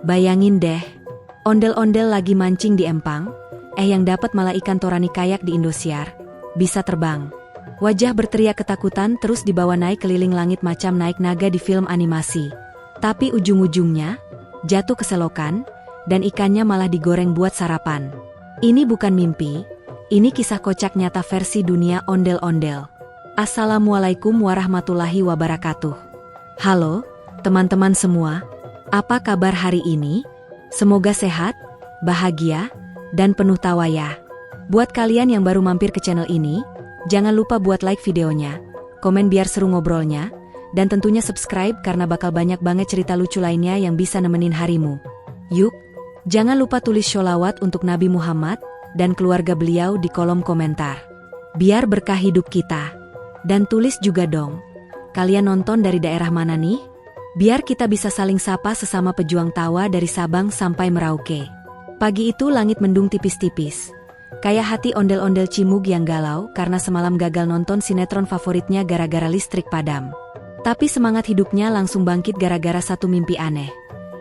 Bayangin deh, ondel-ondel lagi mancing di empang, yang dapat malah ikan torani kayak di Indosiar, bisa terbang. Wajah berteriak ketakutan terus dibawa naik keliling langit macam naik naga di film animasi. Tapi ujung-ujungnya, jatuh ke selokan, dan ikannya malah digoreng buat sarapan. Ini bukan mimpi, ini kisah kocak nyata versi dunia ondel-ondel. Assalamualaikum warahmatullahi wabarakatuh. Halo, teman-teman semua. Apa kabar hari ini? Semoga sehat, bahagia, dan penuh tawa ya. Buat kalian yang baru mampir ke channel ini, jangan lupa buat like videonya, komen biar seru ngobrolnya, dan tentunya subscribe karena bakal banyak banget cerita lucu lainnya yang bisa nemenin harimu. Yuk, jangan lupa tulis sholawat untuk Nabi Muhammad dan keluarga beliau di kolom komentar. Biar berkah hidup kita. Dan tulis juga dong, kalian nonton dari daerah mana nih? Biar kita bisa saling sapa sesama pejuang tawa dari Sabang sampai Merauke. Pagi itu langit mendung tipis-tipis. Kayak hati ondel-ondel Cimug yang galau karena semalam gagal nonton sinetron favoritnya gara-gara listrik padam. Tapi semangat hidupnya langsung bangkit gara-gara satu mimpi aneh.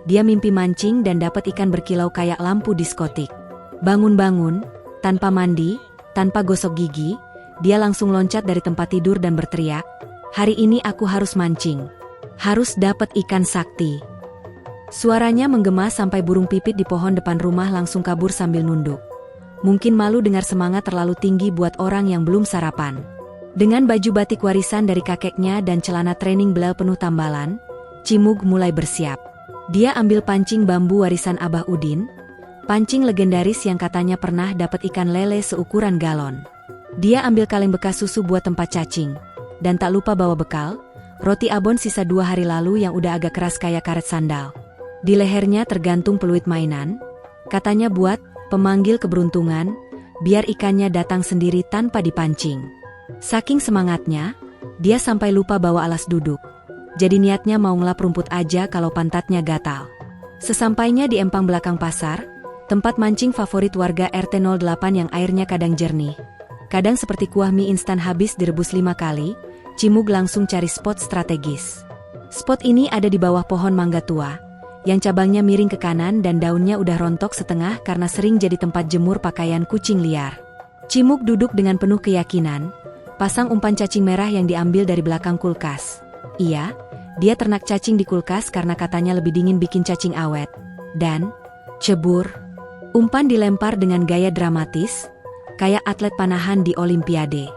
Dia mimpi mancing dan dapat ikan berkilau kayak lampu diskotik. Bangun-bangun, tanpa mandi, tanpa gosok gigi, dia langsung loncat dari tempat tidur dan berteriak, "Hari ini aku harus mancing. Harus dapat ikan sakti." Suaranya menggema sampai burung pipit di pohon depan rumah langsung kabur sambil nunduk. Mungkin malu dengar semangat terlalu tinggi buat orang yang belum sarapan. Dengan baju batik warisan dari kakeknya dan celana training belal penuh tambalan, Cimug mulai bersiap. Dia ambil pancing bambu warisan Abah Udin, pancing legendaris yang katanya pernah dapat ikan lele seukuran galon. Dia ambil kaleng bekas susu buat tempat cacing, dan tak lupa bawa bekal, roti abon sisa 2 hari lalu yang udah agak keras kayak karet sandal. Di lehernya tergantung peluit mainan, katanya buat pemanggil keberuntungan, biar ikannya datang sendiri tanpa dipancing. Saking semangatnya, dia sampai lupa bawa alas duduk. Jadi niatnya mau ngelap rumput aja kalau pantatnya gatal. Sesampainya di empang belakang pasar, tempat mancing favorit warga RT 08 yang airnya kadang jernih, kadang seperti kuah mie instan habis direbus 5 kali, Cimug langsung cari spot strategis. Spot ini ada di bawah pohon mangga tua, yang cabangnya miring ke kanan dan daunnya udah rontok setengah karena sering jadi tempat jemur pakaian kucing liar. Cimug duduk dengan penuh keyakinan, pasang umpan cacing merah yang diambil dari belakang kulkas. Iya, dia ternak cacing di kulkas karena katanya lebih dingin bikin cacing awet. Dan, cebur, umpan dilempar dengan gaya dramatis, kayak atlet panahan di Olimpiade.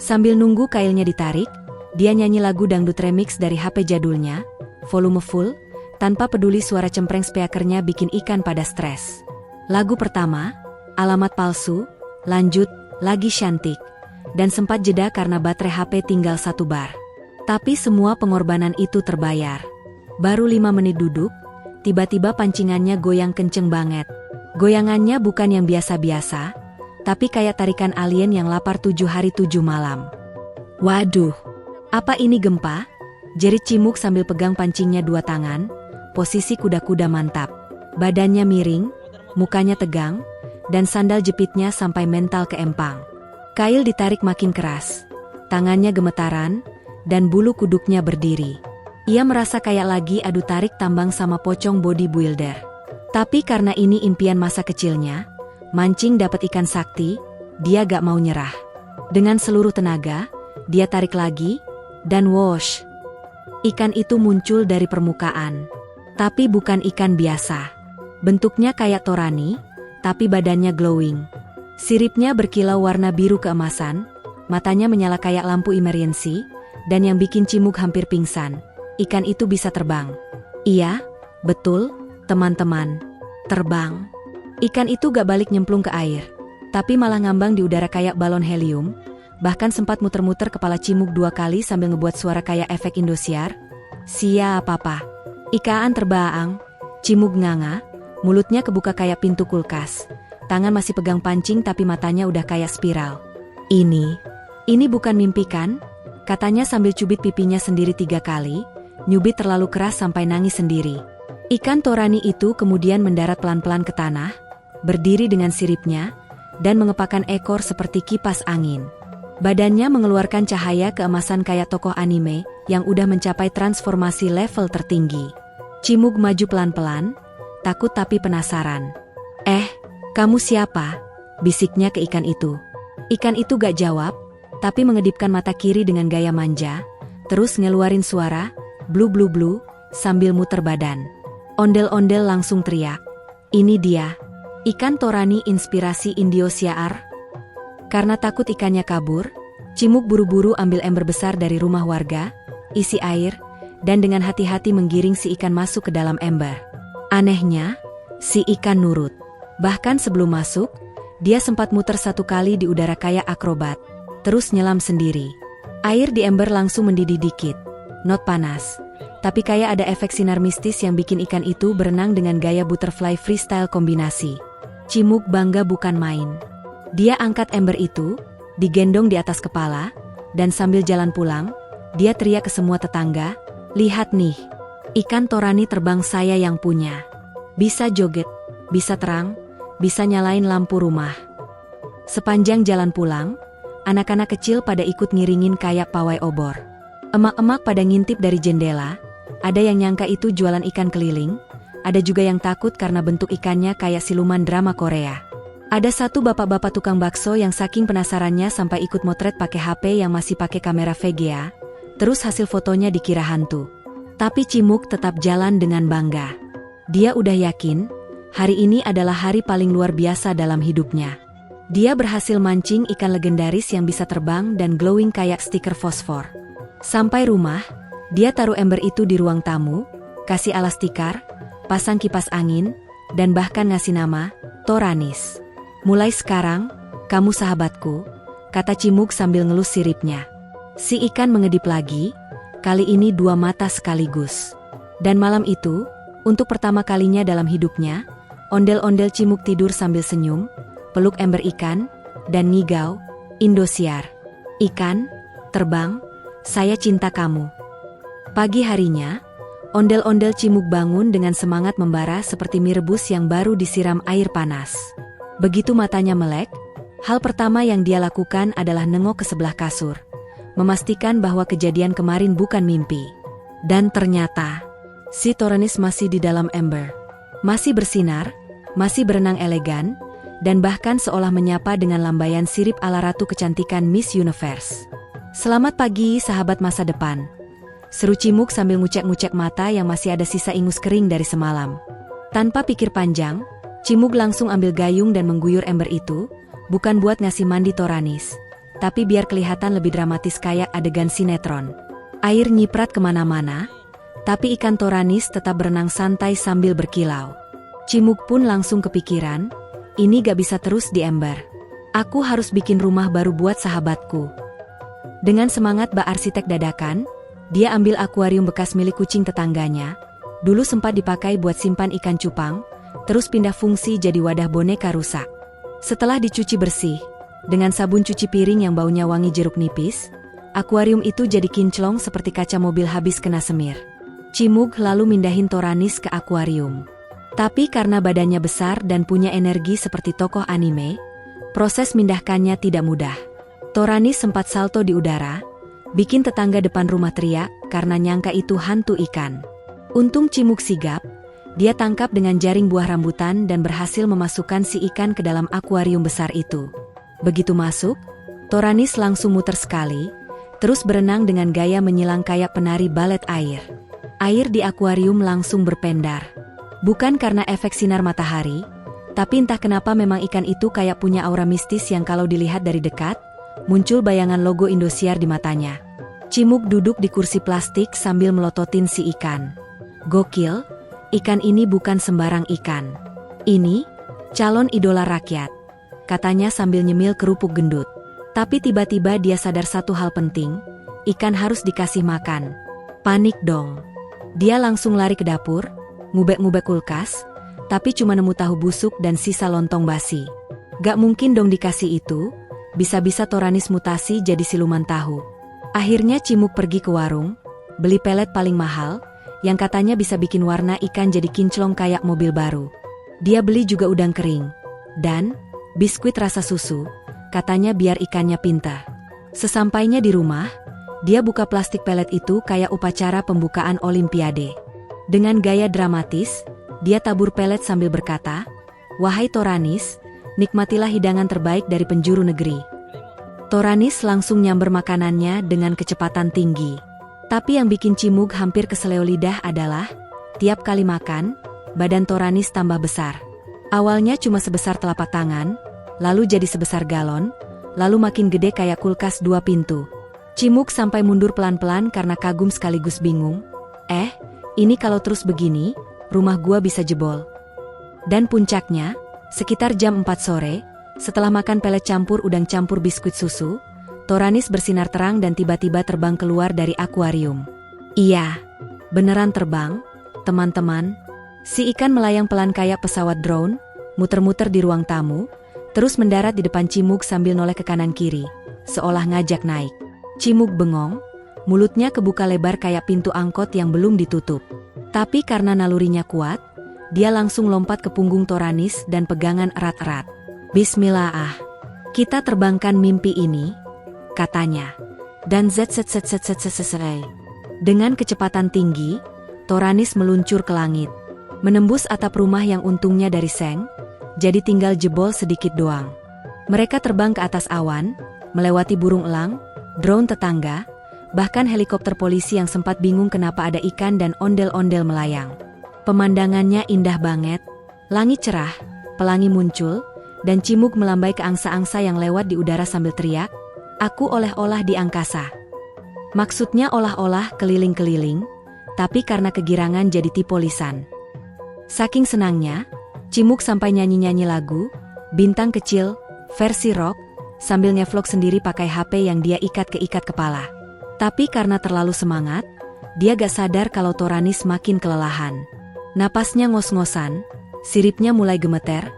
Sambil nunggu kailnya ditarik, dia nyanyi lagu dangdut remix dari HP jadulnya, volume full, tanpa peduli suara cempreng speakernya bikin ikan pada stres. Lagu pertama, Alamat Palsu, lanjut, Lagi Cantik, dan sempat jeda karena baterai HP tinggal 1 bar. Tapi semua pengorbanan itu terbayar. Baru 5 menit duduk, tiba-tiba pancingannya goyang kenceng banget. Goyangannya bukan yang biasa-biasa, tapi kayak tarikan alien yang lapar 7 hari 7 malam. Waduh, apa ini gempa? Jerit Cimug sambil pegang pancingnya 2 tangan, posisi kuda-kuda mantap. Badannya miring, mukanya tegang, dan sandal jepitnya sampai mental ke empang. Kail ditarik makin keras, tangannya gemetaran, dan bulu kuduknya berdiri. Ia merasa kayak lagi adu tarik tambang sama pocong bodybuilder. Tapi karena ini impian masa kecilnya, mancing dapat ikan sakti, dia gak mau nyerah. Dengan seluruh tenaga, dia tarik lagi, dan whoosh. Ikan itu muncul dari permukaan. Tapi bukan ikan biasa. Bentuknya kayak torani, tapi badannya glowing. Siripnya berkilau warna biru keemasan, matanya menyala kayak lampu emergency, dan yang bikin Cimug hampir pingsan, ikan itu bisa terbang. Iya, betul, teman-teman. Terbang. Ikan itu gak balik nyemplung ke air, tapi malah ngambang di udara kayak balon helium, bahkan sempat muter-muter kepala Cimug 2 kali sambil ngebuat suara kayak efek Indosiar. Siap papa. Ikaan terbaang, Cimug nganga, mulutnya kebuka kayak pintu kulkas. Tangan masih pegang pancing tapi matanya udah kayak spiral. Ini bukan mimpi kan? Katanya sambil cubit pipinya sendiri 3 kali, nyubit terlalu keras sampai nangis sendiri. Ikan torani itu kemudian mendarat pelan-pelan ke tanah, berdiri dengan siripnya, dan mengepakkan ekor seperti kipas angin. Badannya mengeluarkan cahaya keemasan kayak tokoh anime, yang udah mencapai transformasi level tertinggi. Cimug maju pelan-pelan, takut tapi penasaran. Kamu siapa? Bisiknya ke ikan itu. Ikan itu gak jawab, tapi mengedipkan mata kiri dengan gaya manja, terus ngeluarin suara, blu blu blu, sambil muter badan. Ondel-ondel langsung teriak. Ini dia, ikan Torani inspirasi Indosiar. Karena takut ikannya kabur, Cimuk buru-buru ambil ember besar dari rumah warga, isi air, dan dengan hati-hati menggiring si ikan masuk ke dalam ember. Anehnya, si ikan nurut. Bahkan sebelum masuk, dia sempat muter 1 kali di udara kayak akrobat, terus nyelam sendiri. Air di ember langsung mendidih dikit. Not panas, tapi kayak ada efek sinar mistis yang bikin ikan itu berenang dengan gaya butterfly freestyle kombinasi. Cimuk bangga bukan main. Dia angkat ember itu, digendong di atas kepala, dan sambil jalan pulang, dia teriak ke semua tetangga, "Lihat nih, ikan Torani terbang saya yang punya. Bisa joget, bisa terang, bisa nyalain lampu rumah." Sepanjang jalan pulang, anak-anak kecil pada ikut ngiringin kayak pawai obor. Emak-emak pada ngintip dari jendela, ada yang nyangka itu jualan ikan keliling, ada juga yang takut karena bentuk ikannya kayak siluman drama Korea. Ada satu bapak-bapak tukang bakso yang saking penasarannya sampai ikut motret pakai HP yang masih pakai kamera VGA, terus hasil fotonya dikira hantu. Tapi Cimuk tetap jalan dengan bangga. Dia udah yakin, hari ini adalah hari paling luar biasa dalam hidupnya. Dia berhasil mancing ikan legendaris yang bisa terbang dan glowing kayak stiker fosfor. Sampai rumah, dia taruh ember itu di ruang tamu, kasih alas tikar, pasang kipas angin, dan bahkan ngasih nama, Toranis. "Mulai sekarang, kamu sahabatku," kata Cimuk sambil ngelus siripnya. Si ikan mengedip lagi, kali ini 2 mata sekaligus. Dan malam itu, untuk pertama kalinya dalam hidupnya, ondel-ondel Cimuk tidur sambil senyum, peluk ember ikan, dan ngigau, "Indosiar. Ikan, terbang, saya cinta kamu." Pagi harinya, ondel-ondel Cimuk bangun dengan semangat membara seperti mie rebus yang baru disiram air panas. Begitu matanya melek, hal pertama yang dia lakukan adalah nengok ke sebelah kasur, memastikan bahwa kejadian kemarin bukan mimpi. Dan ternyata, si Toranis masih di dalam ember. Masih bersinar, masih berenang elegan, dan bahkan seolah menyapa dengan lambaian sirip ala ratu kecantikan Miss Universe. "Selamat pagi sahabat masa depan," seru Cimuk sambil ngucek-ngucek mata yang masih ada sisa ingus kering dari semalam. Tanpa pikir panjang, Cimuk langsung ambil gayung dan mengguyur ember itu, bukan buat ngasih mandi Toranis, tapi biar kelihatan lebih dramatis kayak adegan sinetron. Air nyiprat kemana-mana, tapi ikan Toranis tetap berenang santai sambil berkilau. Cimuk pun langsung kepikiran, ini gak bisa terus di ember. Aku harus bikin rumah baru buat sahabatku. Dengan semangat bak arsitek dadakan, dia ambil akuarium bekas milik kucing tetangganya, dulu sempat dipakai buat simpan ikan cupang, terus pindah fungsi jadi wadah boneka rusak. Setelah dicuci bersih, dengan sabun cuci piring yang baunya wangi jeruk nipis, akuarium itu jadi kinclong seperti kaca mobil habis kena semir. Cimuk lalu mindahin Toranis ke akuarium. Tapi karena badannya besar dan punya energi seperti tokoh anime, proses mindahkannya tidak mudah. Toranis sempat salto di udara, bikin tetangga depan rumah teriak karena nyangka itu hantu ikan. Untung Cimuk sigap, dia tangkap dengan jaring buah rambutan dan berhasil memasukkan si ikan ke dalam akuarium besar itu. Begitu masuk, Toranis langsung muter sekali, terus berenang dengan gaya menyilang kayak penari balet air. Air di akuarium langsung berpendar. Bukan karena efek sinar matahari, tapi entah kenapa memang ikan itu kayak punya aura mistis yang kalau dilihat dari dekat, muncul bayangan logo Indosiar di matanya. Cimuk duduk di kursi plastik sambil melototin si ikan. Gokil, ikan ini bukan sembarang ikan. Ini, calon idola rakyat, katanya sambil nyemil kerupuk gendut. Tapi tiba-tiba dia sadar satu hal penting, ikan harus dikasih makan. Panik dong. Dia langsung lari ke dapur, ngubek-ngubek kulkas, tapi cuma nemu tahu busuk dan sisa lontong basi. Gak mungkin dong dikasih itu, bisa-bisa Toranis mutasi jadi siluman tahu. Akhirnya Cimuk pergi ke warung, beli pelet paling mahal, yang katanya bisa bikin warna ikan jadi kinclong kayak mobil baru. Dia beli juga udang kering, dan biskuit rasa susu, katanya biar ikannya pintar. Sesampainya di rumah, dia buka plastik pelet itu kayak upacara pembukaan Olimpiade. Dengan gaya dramatis, Dia tabur pelet sambil berkata, "Wahai Toranis, nikmatilah hidangan terbaik dari penjuru negeri." Toranis langsung nyamber makanannya dengan kecepatan tinggi. Tapi yang bikin Cimug hampir keseleo lidah adalah, tiap kali makan, badan Toranis tambah besar. Awalnya cuma sebesar telapak tangan, lalu jadi sebesar galon, lalu makin gede kayak kulkas 2 pintu. Cimug sampai mundur pelan-pelan karena kagum sekaligus bingung. Ini kalau terus begini, rumah gua bisa jebol. Dan puncaknya, sekitar jam 4 sore, setelah makan pelet campur udang campur biskuit susu, Toranis bersinar terang dan tiba-tiba terbang keluar dari akuarium. Iya, beneran terbang, teman-teman. Si ikan melayang pelan kayak pesawat drone, muter-muter di ruang tamu, terus mendarat di depan Cimug sambil noleh ke kanan kiri, seolah ngajak naik. Cimug bengong, mulutnya kebuka lebar kayak pintu angkot yang belum ditutup. Tapi karena nalurinya kuat, dia langsung lompat ke punggung Toranis dan pegangan erat-erat. "Bismillah, kita terbangkan mimpi ini," katanya. Dan dengan kecepatan tinggi, Toranis meluncur ke langit, menembus atap rumah yang untungnya dari seng, jadi tinggal jebol sedikit doang. Mereka terbang ke atas awan, melewati burung elang, drone tetangga, bahkan helikopter polisi yang sempat bingung kenapa ada ikan dan ondel-ondel melayang. Pemandangannya indah banget, langit cerah, pelangi muncul, dan Cimug melambai ke angsa-angsa yang lewat di udara sambil teriak, "Aku olah-olah di angkasa." Maksudnya olah-olah keliling-keliling, tapi karena kegirangan jadi tipe lisan. Saking senangnya, Cimug sampai nyanyi-nyanyi lagu, Bintang Kecil, versi rock, sambil ngevlog sendiri pakai HP yang dia ikat ke ikat kepala. Tapi karena terlalu semangat, dia gak sadar kalau Toranis makin kelelahan. Napasnya ngos-ngosan, siripnya mulai gemeter,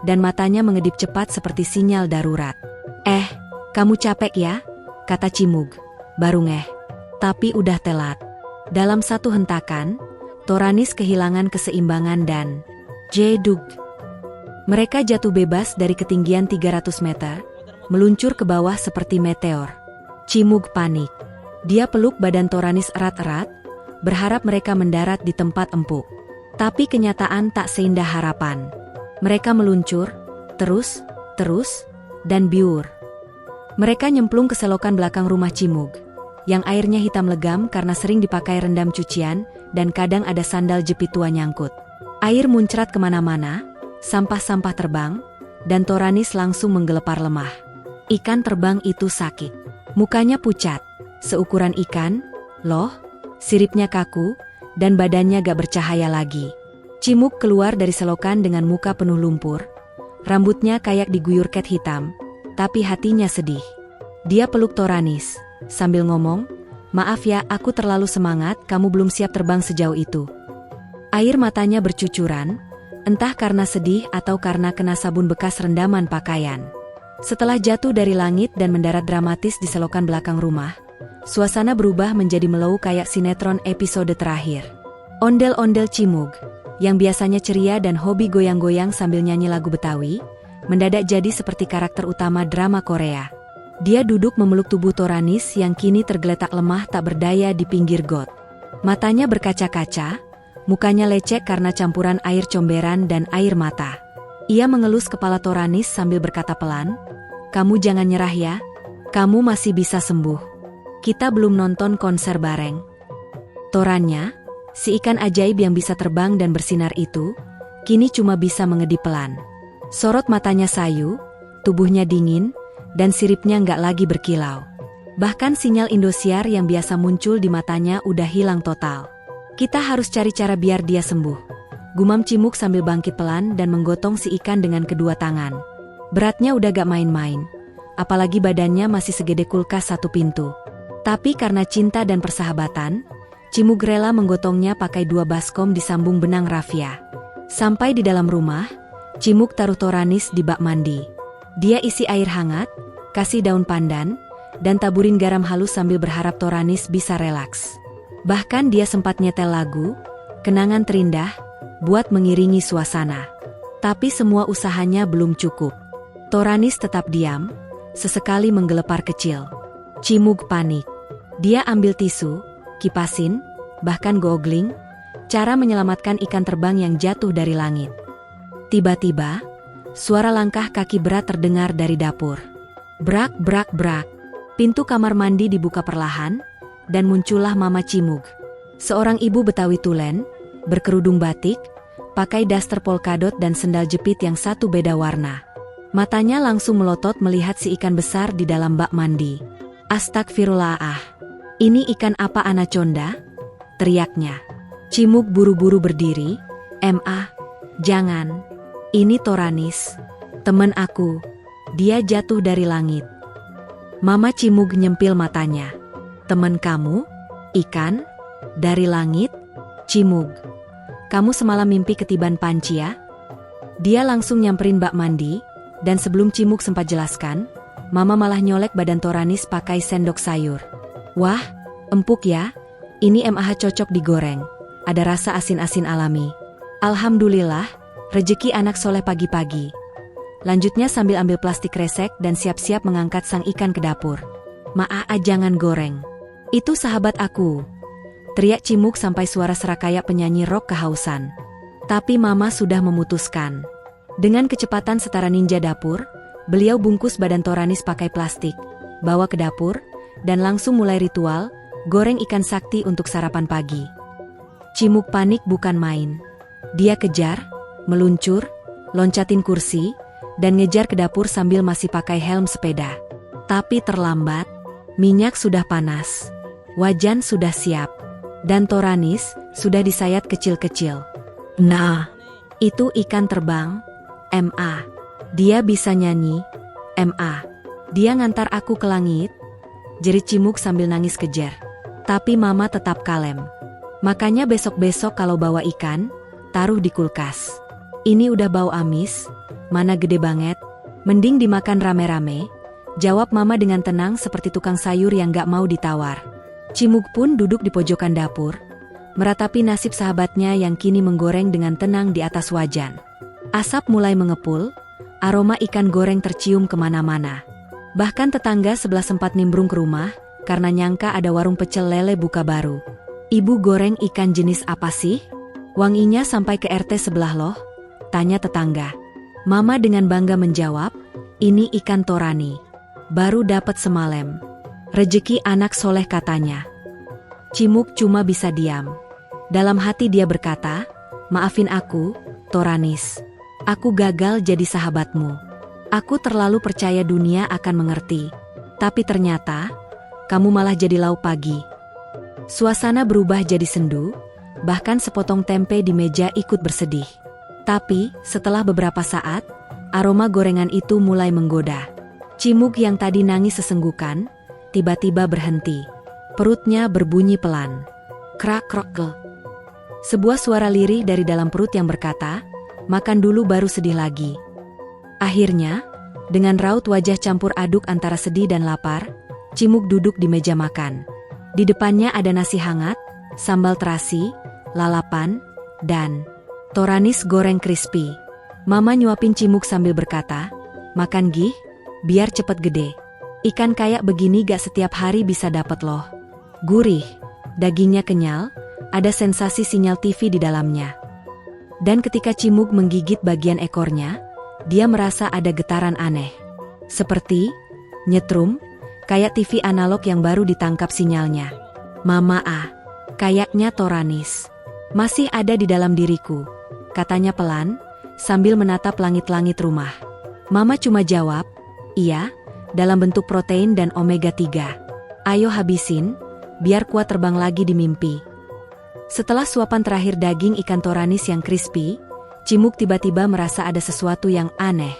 dan matanya mengedip cepat seperti sinyal darurat. Kamu capek ya?" kata Cimug. Baru ngeh. Tapi udah telat. Dalam satu hentakan, Toranis kehilangan keseimbangan dan jedug. Mereka jatuh bebas dari ketinggian 300 meter, meluncur ke bawah seperti meteor. Cimug panik. Dia peluk badan Toranis erat-erat, berharap mereka mendarat di tempat empuk. Tapi kenyataan tak seindah harapan. Mereka meluncur, terus, dan biur. Mereka nyemplung ke selokan belakang rumah Cimug, yang airnya hitam legam karena sering dipakai rendam cucian, dan kadang ada sandal jepit tua nyangkut. Air muncrat kemana-mana, sampah-sampah terbang, dan Toranis langsung menggelepar lemah. Ikan terbang itu sakit. Mukanya pucat, seukuran ikan, loh, siripnya kaku, dan badannya gak bercahaya lagi. Cimug keluar dari selokan dengan muka penuh lumpur, rambutnya kayak diguyur cat hitam, tapi hatinya sedih. Dia peluk Toranis, sambil ngomong, "Maaf ya, aku terlalu semangat, kamu belum siap terbang sejauh itu." Air matanya bercucuran, entah karena sedih atau karena kena sabun bekas rendaman pakaian. Setelah jatuh dari langit dan mendarat dramatis di selokan belakang rumah, suasana berubah menjadi mellow kayak sinetron episode terakhir. Ondel-ondel Cimug, yang biasanya ceria dan hobi goyang-goyang sambil nyanyi lagu Betawi, mendadak jadi seperti karakter utama drama Korea. Dia duduk memeluk tubuh Toranis yang kini tergeletak lemah tak berdaya di pinggir got. Matanya berkaca-kaca, mukanya lecek karena campuran air comberan dan air mata. Ia mengelus kepala Toranis sambil berkata pelan, "Kamu jangan nyerah ya, kamu masih bisa sembuh. Kita belum nonton konser bareng." Torannya, si ikan ajaib yang bisa terbang dan bersinar itu, kini cuma bisa mengedip pelan. Sorot matanya sayu, tubuhnya dingin, dan siripnya nggak lagi berkilau. Bahkan sinyal Indosiar yang biasa muncul di matanya udah hilang total. "Kita harus cari cara biar dia sembuh," gumam Cimug sambil bangkit pelan dan menggotong si ikan dengan kedua tangan. Beratnya udah gak main-main, apalagi badannya masih segede kulkas 1 pintu. Tapi karena cinta dan persahabatan, Cimug rela menggotongnya pakai 2 baskom disambung benang rafia. Sampai di dalam rumah, Cimug taruh Toranis di bak mandi. Dia isi air hangat, kasih daun pandan, dan taburin garam halus sambil berharap Toranis bisa relaks. Bahkan dia sempat nyetel lagu, Kenangan Terindah, buat mengiringi suasana. Tapi semua usahanya belum cukup. Toranis tetap diam, sesekali menggelepar kecil. Cimug panik. Dia ambil tisu, kipasin, bahkan googling, Cara menyelamatkan ikan terbang yang jatuh dari langit. Tiba-tiba, suara langkah kaki berat terdengar dari dapur. Brak, brak, brak. Pintu kamar mandi dibuka perlahan, dan muncullah Mama Cimug. Seorang ibu Betawi tulen, berkerudung batik, pakai daster polkadot dan sendal jepit yang satu beda warna. Matanya langsung melotot melihat si ikan besar di dalam bak mandi. Astagfirullah, ini ikan apa anaconda? Teriaknya. Cimug buru-buru berdiri. Jangan. Ini Toranis, temen aku. Dia jatuh dari langit. Mama Cimug nyempil matanya. Temen kamu? Ikan? Dari langit? Cimug, kamu semalam mimpi ketiban panci ya? Dia langsung nyamperin bak mandi, dan sebelum Cimug sempat jelaskan, Mama malah nyolek badan Toranis pakai sendok sayur. Wah, empuk ya. Ini cocok digoreng. Ada rasa asin-asin alami. Alhamdulillah, rejeki anak soleh pagi-pagi. Lanjutnya sambil ambil plastik kresek dan siap-siap mengangkat sang ikan ke dapur. Jangan goreng. Itu sahabat aku. Teriak Cimug sampai suara serak kayak penyanyi rock kehausan. Tapi Mama sudah memutuskan. Dengan kecepatan setara ninja dapur, beliau bungkus badan Toranis pakai plastik, bawa ke dapur, dan langsung mulai ritual, goreng ikan sakti untuk sarapan pagi. Cimug panik bukan main. Dia kejar, meluncur, loncatin kursi, dan ngejar ke dapur sambil masih pakai helm sepeda. Tapi terlambat, minyak sudah panas, wajan sudah siap, dan Toranis sudah disayat kecil-kecil. Nah, itu ikan terbang. Dia bisa nyanyi. Dia ngantar aku ke langit. Jerit Cimug sambil nangis kejer. Tapi Mama tetap kalem. Makanya besok-besok kalau bawa ikan, taruh di kulkas. Ini udah bau amis, mana gede banget, mending dimakan rame-rame, jawab Mama dengan tenang seperti tukang sayur yang gak mau ditawar. Cimug pun duduk di pojokan dapur, meratapi nasib sahabatnya yang kini menggoreng dengan tenang di atas wajan. Asap mulai mengepul, aroma ikan goreng tercium kemana-mana. Bahkan tetangga sebelah sempat nimbrung ke rumah, karena nyangka ada warung pecel lele buka baru. Ibu goreng ikan jenis apa sih? Wanginya sampai ke RT sebelah loh, tanya tetangga. Mama dengan bangga menjawab, ini ikan Torani. Baru dapat semalam. Rejeki anak soleh katanya. Cimug cuma bisa diam. Dalam hati dia berkata, maafin aku, Toranis. Aku gagal jadi sahabatmu. Aku terlalu percaya dunia akan mengerti. Tapi ternyata, kamu malah jadi lauk pagi. Suasana berubah jadi sendu, bahkan sepotong tempe di meja ikut bersedih. Tapi, setelah beberapa saat, aroma gorengan itu mulai menggoda. Cimug yang tadi nangis sesenggukan, tiba-tiba berhenti. Perutnya berbunyi pelan. Krak-krok. Sebuah suara lirih dari dalam perut yang berkata, makan dulu baru sedih lagi. Akhirnya, dengan raut wajah campur aduk antara sedih dan lapar, Cimug duduk di meja makan. Di depannya ada nasi hangat, sambal terasi, lalapan, dan Toranis goreng crispy. Mama nyuapin Cimug sambil berkata, makan gih, biar cepet gede. Ikan kayak begini gak setiap hari bisa dapet loh. Gurih, dagingnya kenyal, ada sensasi sinyal TV di dalamnya. Dan ketika Cimug menggigit bagian ekornya, dia merasa ada getaran aneh. Seperti nyetrum, kayak TV analog yang baru ditangkap sinyalnya. Mama kayaknya Toranis masih ada di dalam diriku, katanya pelan, sambil menatap langit-langit rumah. Mama cuma jawab, iya, dalam bentuk protein dan omega 3. Ayo habisin, biar kuat terbang lagi di mimpi. Setelah suapan terakhir daging ikan Toranis yang crispy, Cimug tiba-tiba merasa ada sesuatu yang aneh.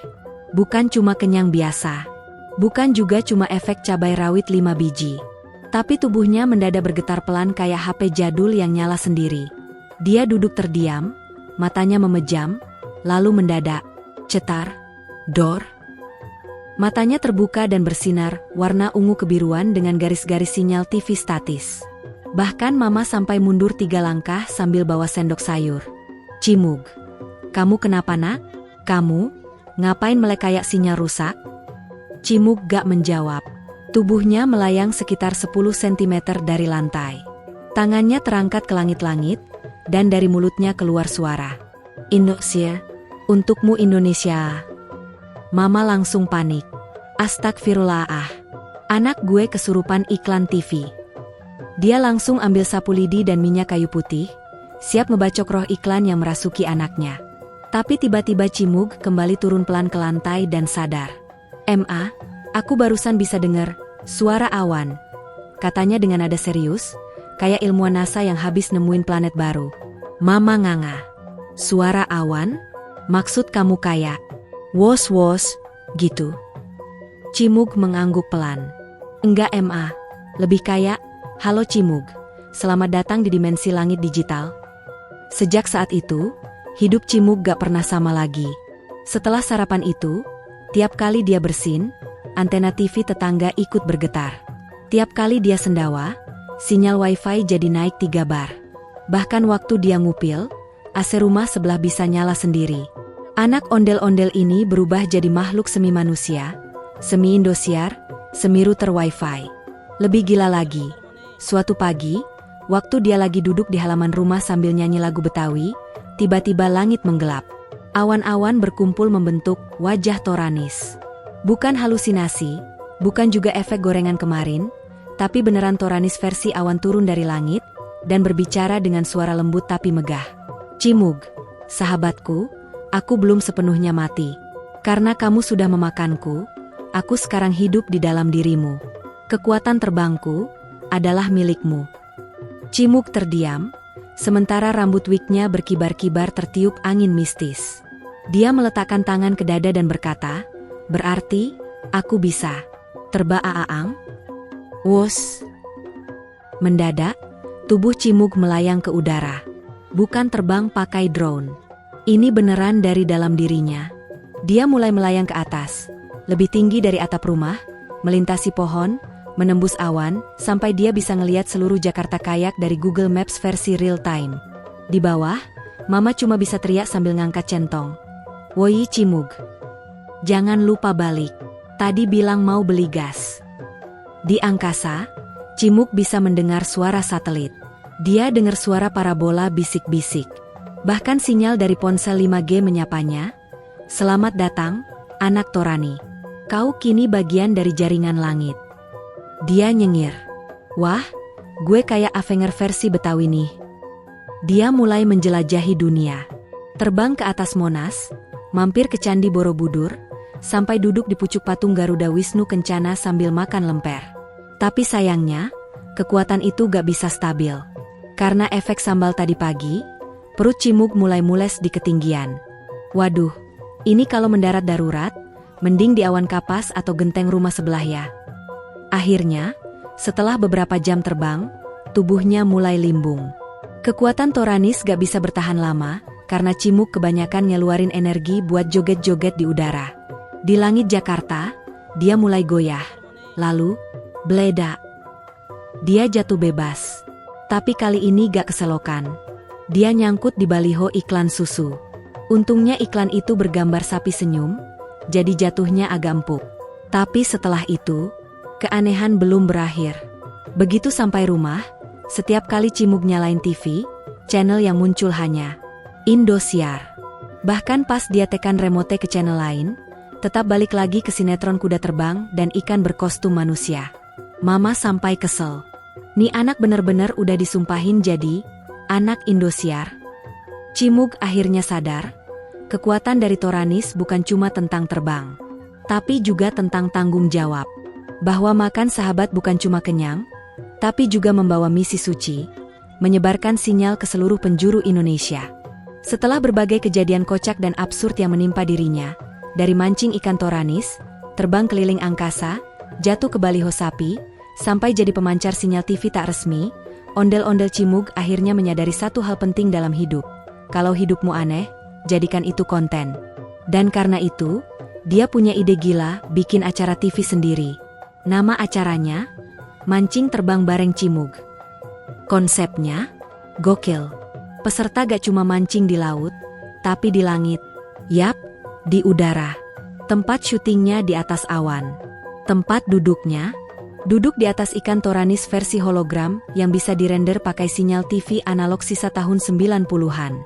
Bukan cuma kenyang biasa. Bukan juga cuma efek cabai rawit 5 biji. Tapi tubuhnya mendadak bergetar pelan kayak HP jadul yang nyala sendiri. Dia duduk terdiam, matanya memejam, lalu mendadak, cetar, dor. Matanya terbuka dan bersinar, warna ungu kebiruan dengan garis-garis sinyal TV statis. Bahkan Mama sampai mundur 3 langkah sambil bawa sendok sayur. Cimug, kamu kenapa nak? Kamu, ngapain melek kayak sinyal rusak? Cimug gak menjawab. Tubuhnya melayang sekitar 10 cm dari lantai. Tangannya terangkat ke langit-langit, dan dari mulutnya keluar suara. Indonesia, untukmu Indonesia. Mama langsung panik. Astagfirullah anak gue kesurupan iklan TV. Dia langsung ambil sapu lidi dan minyak kayu putih, siap ngebacok roh iklan yang merasuki anaknya. Tapi tiba-tiba Cimug kembali turun pelan ke lantai dan sadar. "Ma, aku barusan bisa dengar suara awan," katanya dengan nada serius, kayak ilmuwan NASA yang habis nemuin planet baru. Mama nganga. "Suara awan? Maksud kamu kayak wos-wos gitu?" Cimug mengangguk pelan. "Enggak Ma, lebih kayak, halo Cimug, selamat datang di dimensi langit digital." Sejak saat itu, hidup Cimug gak pernah sama lagi. Setelah sarapan itu, tiap kali dia bersin, antena TV tetangga ikut bergetar. Tiap kali dia sendawa, sinyal wifi jadi naik 3 bar. Bahkan waktu dia ngupil, AC rumah sebelah bisa nyala sendiri. Anak ondel-ondel ini berubah jadi makhluk semi manusia, semi Indosiar, semi router wifi. Lebih gila lagi, suatu pagi, waktu dia lagi duduk di halaman rumah sambil nyanyi lagu Betawi, tiba-tiba langit menggelap. Awan-awan berkumpul membentuk wajah Toranis. Bukan halusinasi, bukan juga efek gorengan kemarin, tapi beneran Toranis versi awan turun dari langit, dan berbicara dengan suara lembut tapi megah. "Cimug, sahabatku, aku belum sepenuhnya mati. Karena kamu sudah memakanku, aku sekarang hidup di dalam dirimu. Kekuatan terbangku adalah milikmu." Cimug terdiam, sementara rambut wignya berkibar-kibar tertiup angin mistis. Dia meletakkan tangan ke dada dan berkata, "Berarti, aku bisa terbang aang?" Wos. Mendadak, tubuh Cimug melayang ke udara. Bukan terbang pakai drone. Ini beneran dari dalam dirinya. Dia mulai melayang ke atas, lebih tinggi dari atap rumah, melintasi pohon, menembus awan, sampai dia bisa ngelihat seluruh Jakarta kayak dari Google Maps versi real time. Di bawah, Mama cuma bisa teriak sambil ngangkat centong. "Woi Cimug, jangan lupa balik. Tadi bilang mau beli gas." Di angkasa, Cimug bisa mendengar suara satelit. Dia dengar suara parabola bisik-bisik. Bahkan sinyal dari ponsel 5G menyapanya, "Selamat datang, anak Torani. Kau kini bagian dari jaringan langit." Dia nyengir. "Wah, gue kayak Avenger versi Betawi nih." Dia mulai menjelajahi dunia. Terbang ke atas Monas, mampir ke Candi Borobudur, sampai duduk di pucuk patung Garuda Wisnu Kencana sambil makan lemper. Tapi sayangnya, kekuatan itu gak bisa stabil. Karena efek sambal tadi pagi, perut Cimug mulai mules di ketinggian. Waduh, ini kalau mendarat darurat, mending di awan kapas atau genteng rumah sebelah ya. Akhirnya, setelah beberapa jam terbang, tubuhnya mulai limbung. Kekuatan Toranis gak bisa bertahan lama, karena Cimug kebanyakan ngeluarin energi buat joget-joget di udara. Di langit Jakarta, dia mulai goyah. Lalu, bledak. Dia jatuh bebas. Tapi kali ini gak keselokan. Dia nyangkut di baliho iklan susu. Untungnya iklan itu bergambar sapi senyum, jadi jatuhnya agak empuk. Tapi setelah itu, keanehan belum berakhir. Begitu sampai rumah, setiap kali Cimug nyalain TV, channel yang muncul hanya Indosiar. Bahkan pas dia tekan remote ke channel lain, tetap balik lagi ke sinetron kuda terbang dan ikan berkostum manusia. Mama sampai kesel. Nih anak bener-bener udah disumpahin jadi anak Indosiar. Cimug akhirnya sadar, kekuatan dari Toranis bukan cuma tentang terbang, tapi juga tentang tanggung jawab. Bahwa makan sahabat bukan cuma kenyang, tapi juga membawa misi suci, menyebarkan sinyal ke seluruh penjuru Indonesia. Setelah berbagai kejadian kocak dan absurd yang menimpa dirinya, dari mancing ikan Toranis, terbang keliling angkasa, jatuh ke baliho sapi, sampai jadi pemancar sinyal TV tak resmi, ondel-ondel Cimug akhirnya menyadari satu hal penting dalam hidup. Kalau hidupmu aneh, jadikan itu konten. Dan karena itu, dia punya ide gila bikin acara TV sendiri. Nama acaranya, Mancing Terbang Bareng Cimug. Konsepnya, gokil. Peserta gak cuma mancing di laut, tapi di langit. Yap, di udara. Tempat syutingnya di atas awan. Tempat duduknya, Duduk di atas ikan toranis versi hologram yang bisa dirender pakai sinyal TV analog sisa tahun 90-an.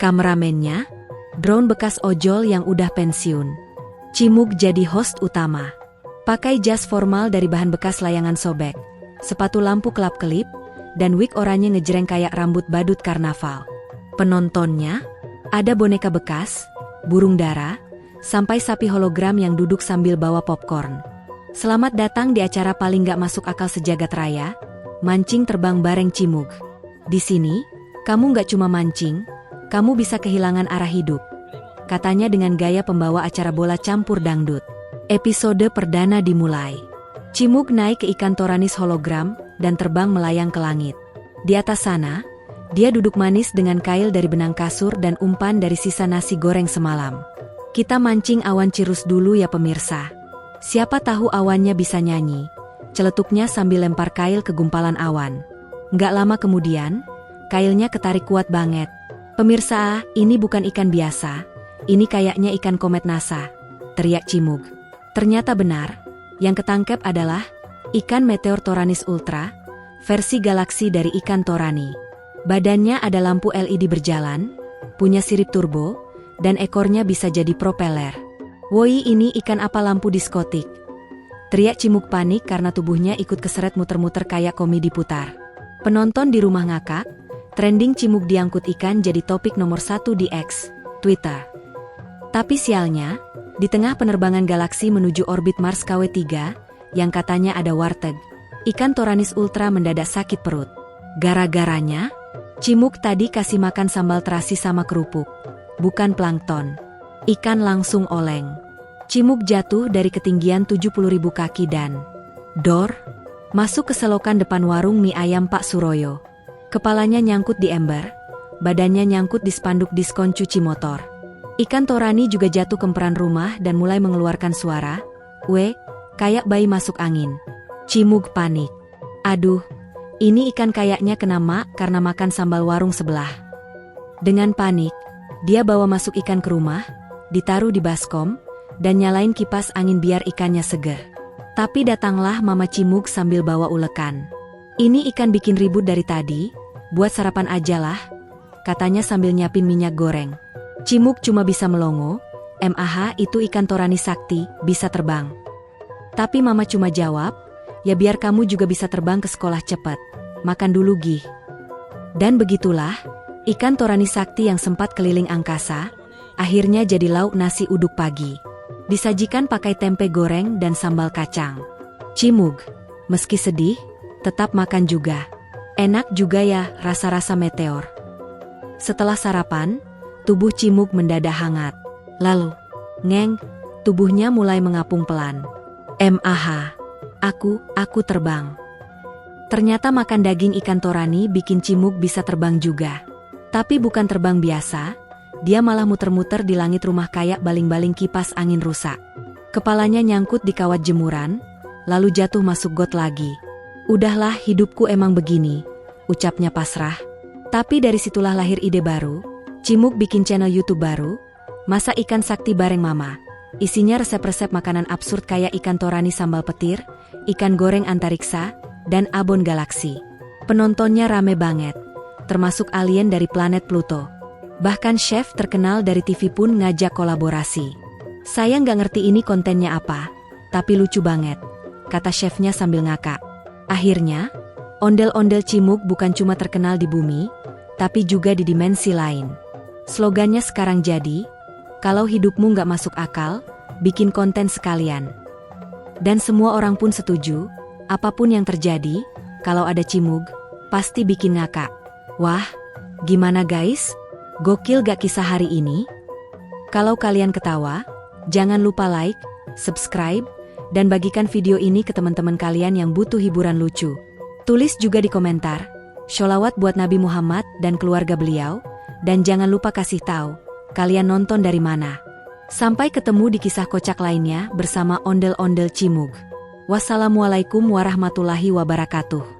Kameramennya, drone bekas ojol yang udah pensiun. Cimug jadi host utama. Pakai jas formal dari bahan bekas layangan sobek, sepatu lampu kelap-kelip, dan wig oranye ngejreng kayak rambut badut karnaval. Penontonnya, ada boneka bekas, burung dara, sampai sapi hologram yang duduk sambil bawa popcorn. Selamat datang di acara paling gak masuk akal sejagat raya, mancing terbang bareng Cimug. Di sini, kamu gak cuma mancing, kamu bisa kehilangan arah hidup. Katanya dengan gaya pembawa acara bola campur dangdut. Episode perdana dimulai. Cimug naik ke ikan toranis hologram dan terbang melayang ke langit. Di atas sana, dia duduk manis dengan kail dari benang kasur dan umpan dari sisa nasi goreng semalam. Kita mancing awan cirus dulu ya pemirsa. Siapa tahu awannya bisa nyanyi, celetuknya sambil lempar kail ke gumpalan awan. Nggak lama kemudian, kailnya ketarik kuat banget. Pemirsa, ini bukan ikan biasa, ini kayaknya ikan komet NASA, teriak Cimug. Ternyata benar, yang ketangkep adalah ikan meteor toranis ultra, versi galaksi dari ikan torani. Badannya ada lampu LED berjalan, punya sirip turbo, dan ekornya bisa jadi propeller. Woi, ini ikan apa lampu diskotik? Teriak Cimug panik karena tubuhnya ikut keseret muter-muter kayak komedi putar. Penonton di rumah ngakak, trending Cimug diangkut ikan jadi topik nomor 1 di X, Twitter. Tapi sialnya, di tengah penerbangan galaksi menuju orbit Mars KW3, yang katanya ada warteg, ikan toranis ultra mendadak sakit perut. Gara-garanya, Cimug tadi kasih makan sambal terasi sama kerupuk, bukan plankton. Ikan langsung oleng. Cimug jatuh dari ketinggian 70.000 kaki dan dor, masuk ke selokan depan warung mie ayam Pak Suroyo. Kepalanya nyangkut di ember, badannya nyangkut di spanduk diskon cuci motor. Ikan torani juga jatuh kemperan rumah dan mulai mengeluarkan suara, "Weh," kayak bayi masuk angin. Cimug panik. Aduh, ini ikan kayaknya kena mak karena makan sambal warung sebelah. Dengan panik, dia bawa masuk ikan ke rumah, ditaruh di baskom, dan nyalain kipas angin biar ikannya seger. Tapi datanglah Mama Cimug sambil bawa ulekan. "Ini ikan bikin ribut dari tadi, buat sarapan aja lah," katanya sambil nyiapin minyak goreng. Cimug cuma bisa melongo, "MAH itu ikan torani sakti, bisa terbang." Tapi Mama cuma jawab, "Ya biar kamu juga bisa terbang ke sekolah cepet, makan dulu gih." Dan begitulah, ikan torani sakti yang sempat keliling angkasa, akhirnya jadi lauk nasi uduk pagi. Disajikan pakai tempe goreng dan sambal kacang. Cimug, meski sedih, tetap makan juga. Enak juga ya rasa-rasa meteor. Setelah sarapan, tubuh Cimug mendadak hangat. Lalu, ngeng, tubuhnya mulai mengapung pelan. "MAH, aku terbang." Ternyata makan daging ikan torani bikin Cimug bisa terbang juga. Tapi bukan terbang biasa. Dia malah muter-muter di langit rumah kayak baling-baling kipas angin rusak. Kepalanya nyangkut di kawat jemuran, lalu jatuh masuk got lagi. "Udahlah, hidupku emang begini," ucapnya pasrah. Tapi dari situlah lahir ide baru. Cimug bikin channel YouTube baru, Masak Ikan Sakti Bareng Mama. Isinya resep-resep makanan absurd kayak ikan torani sambal petir, ikan goreng antariksa, dan abon galaksi. Penontonnya rame banget, termasuk alien dari planet Pluto. Bahkan chef terkenal dari TV pun ngajak kolaborasi. "Saya nggak ngerti ini kontennya apa, tapi lucu banget," kata chefnya sambil ngakak. Akhirnya, ondel-ondel Cimug bukan cuma terkenal di bumi, tapi juga di dimensi lain. Slogannya sekarang jadi, "Kalau hidupmu nggak masuk akal, bikin konten sekalian." Dan semua orang pun setuju, apapun yang terjadi, kalau ada Cimug, pasti bikin ngakak. Wah, gimana guys? Gokil gak kisah hari ini? Kalau kalian ketawa, jangan lupa like, subscribe, dan bagikan video ini ke teman-teman kalian yang butuh hiburan lucu. Tulis juga di komentar, sholawat buat Nabi Muhammad dan keluarga beliau, dan jangan lupa kasih tahu, kalian nonton dari mana. Sampai ketemu di kisah kocak lainnya bersama ondel-ondel Cimug. Wassalamualaikum warahmatullahi wabarakatuh.